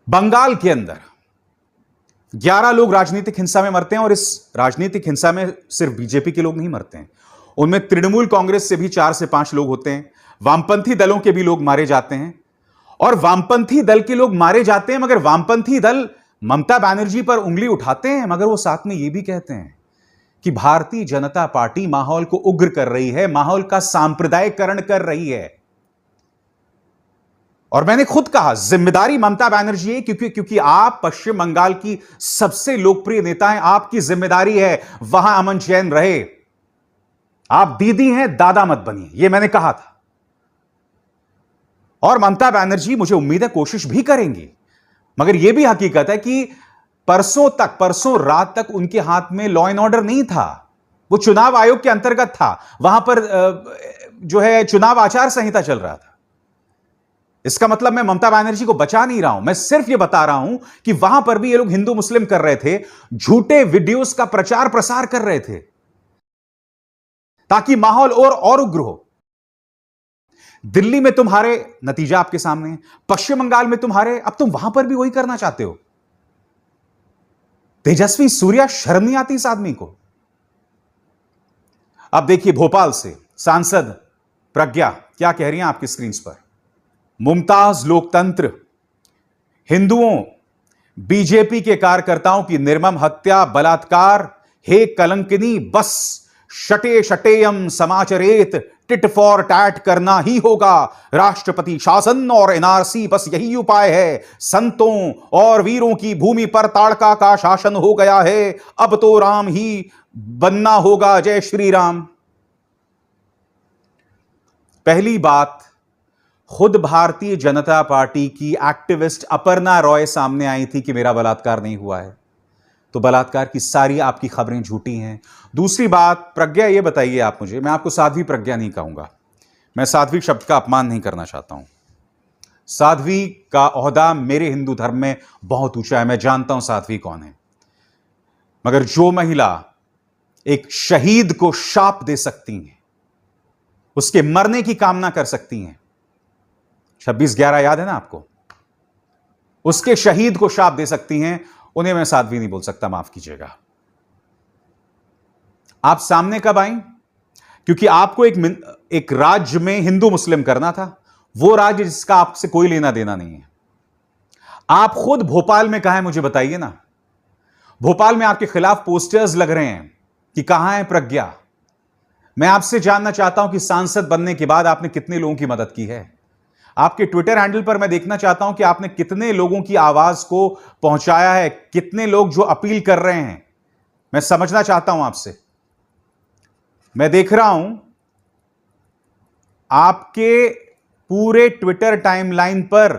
बंगाल के अंदर 11 लोग राजनीतिक हिंसा में मरते हैं और इस राजनीतिक हिंसा में सिर्फ बीजेपी के लोग नहीं मरते हैं, उनमें तृणमूल कांग्रेस से भी 4 से 5 लोग होते हैं, वामपंथी दलों के भी लोग मारे जाते हैं। और वामपंथी दल के लोग मारे जाते हैं, मगर वामपंथी दल ममता बनर्जी पर उंगली उठाते हैं, मगर वो साथ में ये भी कहते हैं कि भारतीय जनता पार्टी माहौल को उग्र कर रही है, माहौल का सांप्रदायिकरण कर रही है। और मैंने खुद कहा जिम्मेदारी ममता बनर्जी है, क्योंकि आप पश्चिम बंगाल की सबसे लोकप्रिय नेता हैं, आपकी जिम्मेदारी है वहां अमन चैन रहे। आप दीदी हैं, दादा मत बनिए, यह मैंने कहा था। और ममता बनर्जी मुझे उम्मीद है कोशिश भी करेंगी, मगर यह भी हकीकत है कि परसों रात तक उनके हाथ में लॉ एंड ऑर्डर नहीं था, वो चुनाव आयोग के अंतर्गत था, वहां पर जो है चुनाव आचार संहिता चल रहा था। इसका मतलब मैं ममता बनर्जी को बचा नहीं रहा हूं, मैं सिर्फ यह बता रहा हूं कि वहां पर भी ये लोग हिंदू मुस्लिम कर रहे थे, झूठे वीडियोस का प्रचार प्रसार कर रहे थे ताकि माहौल और उग्र हो। दिल्ली में तुम्हारे नतीजा आपके सामने है, पश्चिम बंगाल में तुम्हारे, अब तुम वहां पर भी वही करना चाहते हो। तेजस्वी सूर्या, शर्म नहीं आती इस आदमी को। अब देखिए भोपाल से सांसद प्रज्ञा क्या कह रही हैं आपकी स्क्रीन पर। मुमताज लोकतंत्र, हिंदुओं, बीजेपी के कार्यकर्ताओं की निर्मम हत्या, बलात्कार, हे कलंकिनी, बस शटे शटेयम समाचरेत, टिट फॉर टैट करना ही होगा। राष्ट्रपति शासन और एनआरसी बस यही उपाय है। संतों और वीरों की भूमि पर ताड़का का शासन हो गया है, अब तो राम ही बनना होगा, जय श्री राम। पहली बात, खुद भारतीय जनता पार्टी की एक्टिविस्ट अपर्णा रॉय सामने आई थी कि मेरा बलात्कार नहीं हुआ है, तो बलात्कार की सारी आपकी खबरें झूठी हैं। दूसरी बात, प्रज्ञा ये बताइए आप मुझे, मैं आपको साध्वी प्रज्ञा नहीं कहूंगा, मैं साध्वी शब्द का अपमान नहीं करना चाहता हूं। साध्वी का ओहदा मेरे हिंदू धर्म में बहुत ऊंचा है, मैं जानता हूं साध्वी कौन है, मगर जो महिला एक शहीद को शाप दे सकती हैं, उसके मरने की कामना कर सकती हैं, 26/11 याद है ना आपको, उसके शहीद को शाप दे सकती हैं, उन्हें मैं साध्वी नहीं बोल सकता, माफ कीजिएगा। आप सामने कब आई? क्योंकि आपको एक राज्य में हिंदू मुस्लिम करना था, वो राज्य जिसका आपसे कोई लेना देना नहीं है। आप खुद भोपाल में कहां है मुझे बताइए ना। भोपाल में आपके खिलाफ पोस्टर्स लग रहे हैं कि कहां है प्रज्ञा। मैं आपसे जानना चाहता हूं कि सांसद बनने के बाद आपने कितने लोगों की मदद की है। आपके ट्विटर हैंडल पर मैं देखना चाहता हूं कि आपने कितने लोगों की आवाज को पहुंचाया है, कितने लोग जो अपील कर रहे हैं, मैं समझना चाहता हूं आपसे। मैं देख रहा हूं आपके पूरे ट्विटर टाइमलाइन पर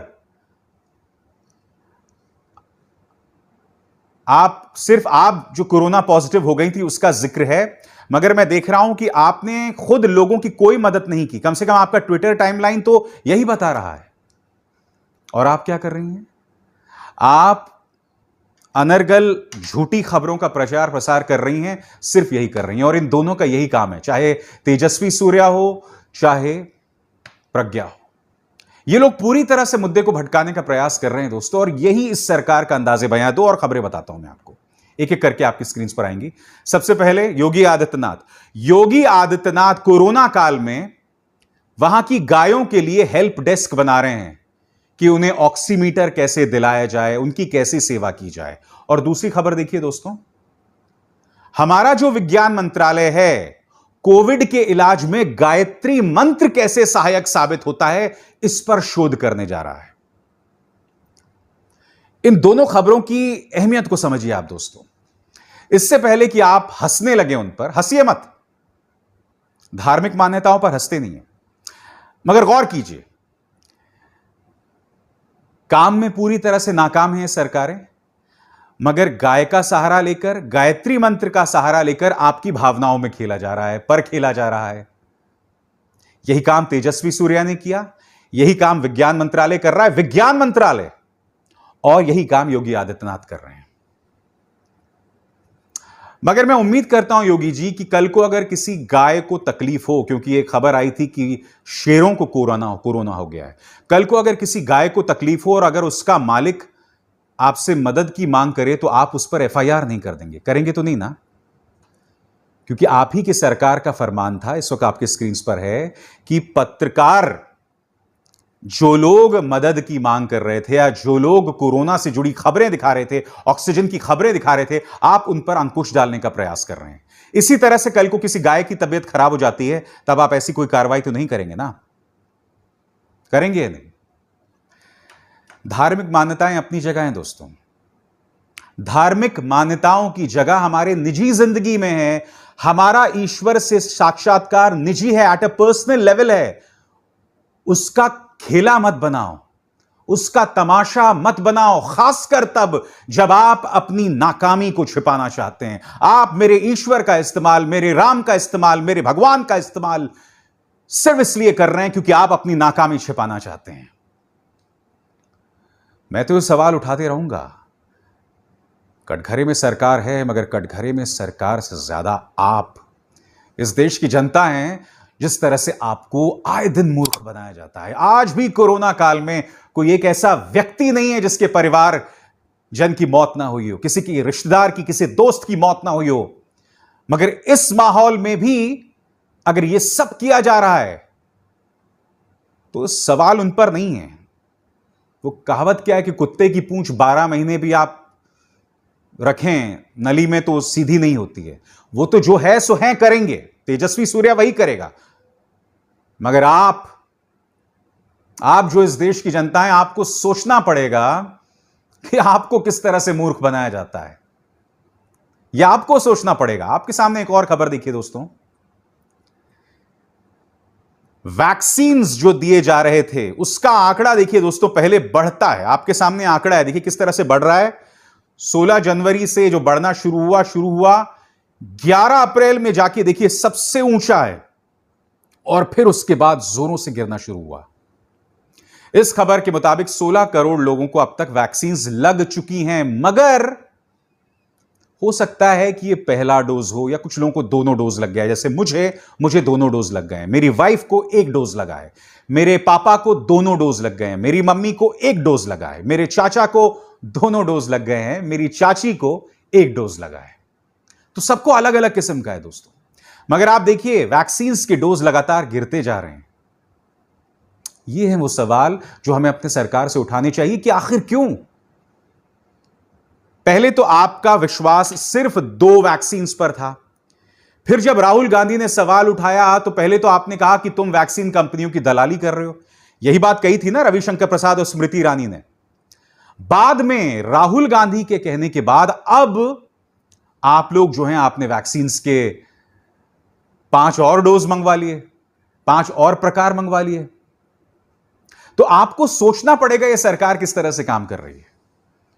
सिर्फ आप जो कोरोना पॉजिटिव हो गई थी उसका जिक्र है, मगर मैं देख रहा हूं कि आपने खुद लोगों की कोई मदद नहीं की। कम से कम आपका ट्विटर टाइमलाइन तो यही बता रहा है। और आप क्या कर रही हैं? आप अनर्गल झूठी खबरों का प्रचार प्रसार कर रही हैं, सिर्फ यही कर रही हैं। और इन दोनों का यही काम है, चाहे तेजस्वी सूर्या हो चाहे प्रज्ञा हो। ये लोग पूरी तरह से मुद्दे को भटकाने का प्रयास कर रहे हैं दोस्तों, और यही इस सरकार का अंदाजे बयां। दो और खबरें बताता हूं मैं आपको, एक एक करके आपकी स्क्रीन पर आएंगी। सबसे पहले योगी आदित्यनाथ कोरोना काल में वहां की गायों के लिए हेल्प डेस्क बना रहे हैं कि उन्हें ऑक्सीमीटर कैसे दिलाया जाए, उनकी कैसे सेवा की जाए। और दूसरी खबर देखिए दोस्तों, हमारा जो विज्ञान मंत्रालय है, कोविड के इलाज में गायत्री मंत्र कैसे सहायक साबित होता है, इस पर शोध करने जा रहा है। इन दोनों खबरों की अहमियत को समझिए आप दोस्तों। इससे पहले कि आप हंसने लगे उन पर, हंसिए मत, धार्मिक मान्यताओं पर हंसते नहीं है, मगर गौर कीजिए, काम में पूरी तरह से नाकाम है सरकारें, मगर गाय का सहारा लेकर, गायत्री मंत्र का सहारा लेकर आपकी भावनाओं में खेला जा रहा है, पर खेला जा रहा है। यही काम तेजस्वी सूर्या ने किया, यही काम विज्ञान मंत्रालय कर रहा है, विज्ञान मंत्रालय, और यही काम योगी आदित्यनाथ कर रहे हैं। मगर मैं उम्मीद करता हूं योगी जी कि कल को अगर किसी गाय को तकलीफ हो, क्योंकि एक खबर आई थी कि शेरों को कोरोना हो गया है, कल को अगर किसी गाय को तकलीफ हो और अगर उसका मालिक आपसे मदद की मांग करे तो आप उस पर एफआईआर नहीं कर देंगे? करेंगे तो नहीं ना? क्योंकि आप ही की सरकार का फरमान था, इस वक्त आपके स्क्रीन पर है, कि पत्रकार, जो लोग मदद की मांग कर रहे थे या जो लोग कोरोना से जुड़ी खबरें दिखा रहे थे, ऑक्सीजन की खबरें दिखा रहे थे, आप उन पर अंकुश डालने का प्रयास कर रहे हैं। इसी तरह से कल को किसी गाय की तबीयत खराब हो जाती है, तब आप ऐसी कोई कार्रवाई तो नहीं करेंगे ना? करेंगे नहीं? धार्मिक मान्यताएं अपनी जगह हैं दोस्तों। धार्मिक मान्यताओं की जगह हमारे निजी जिंदगी में है। हमारा ईश्वर से साक्षात्कार निजी है, एट अ पर्सनल लेवल है। उसका खेला मत बनाओ, उसका तमाशा मत बनाओ, खासकर तब जब आप अपनी नाकामी को छिपाना चाहते हैं। आप मेरे ईश्वर का इस्तेमाल, मेरे राम का इस्तेमाल, मेरे भगवान का इस्तेमाल सिर्फ इसलिए कर रहे हैं क्योंकि आप अपनी नाकामी छिपाना चाहते हैं। मैं तो ये सवाल उठाते रहूंगा। कटघरे में सरकार है, मगर कटघरे में सरकार से ज्यादा आप, इस देश की जनता हैं। जिस तरह से आपको आए दिन मूर्ख बनाया जाता है। आज भी कोरोना काल में कोई एक ऐसा व्यक्ति नहीं है जिसके परिवार जन की मौत ना हुई हो, किसी की रिश्तेदार की, किसी दोस्त की मौत ना हुई हो। मगर इस माहौल में भी अगर यह सब किया जा रहा है तो सवाल उन पर नहीं है। वो कहावत क्या है कि कुत्ते की पूंछ 12 महीने भी आप रखें नली में तो सीधी नहीं होती है। वो तो जो है सो है करेंगे, तेजस्वी सूर्या वही करेगा। मगर आप जो इस देश की जनता है, आपको सोचना पड़ेगा कि आपको किस तरह से मूर्ख बनाया जाता है। यह आपको सोचना पड़ेगा। आपके सामने एक और खबर देखिए दोस्तों। वैक्सीन्स जो दिए जा रहे थे उसका आंकड़ा देखिए दोस्तों, पहले बढ़ता है। आपके सामने आंकड़ा है, देखिए किस तरह से बढ़ रहा है। 16 जनवरी से जो बढ़ना शुरू हुआ 11 अप्रैल में जाके देखिए सबसे ऊंचा है और फिर उसके बाद जोरों से गिरना शुरू हुआ। इस खबर के मुताबिक 16 करोड़ लोगों को अब तक वैक्सीन्स लग चुकी हैं, मगर हो सकता है कि यह पहला डोज हो या कुछ लोगों को दोनों डोज लग गया है। जैसे मुझे दोनों डोज लग गए हैं, मेरी वाइफ को एक डोज लगा है, मेरे पापा को दोनों डोज लग गए हैं, मेरी मम्मी को एक डोज लगा है, मेरे चाचा को दोनों डोज लग गए हैं, मेरी चाची को एक डोज लगा है। तो सबको अलग अलग किस्म का है दोस्तों। मगर आप देखिए वैक्सीन्स के डोज लगातार गिरते जा रहे हैं। ये है वो सवाल जो हमें अपने सरकार से उठाने चाहिए कि आखिर क्यों? पहले तो आपका विश्वास सिर्फ 2 वैक्सीन्स पर था। फिर जब राहुल गांधी ने सवाल उठाया तो पहले तो आपने कहा कि तुम वैक्सीन कंपनियों की दलाली कर रहे हो। यही बात कही थी ना रविशंकर प्रसाद और स्मृति ईरानी ने। बाद में राहुल गांधी के कहने के बाद अब आप लोग जो हैं, आपने वैक्सीन्स के 5 और डोज मंगवा लिए, 5 और प्रकार मंगवा लिए। तो आपको सोचना पड़ेगा यह सरकार किस तरह से काम कर रही है।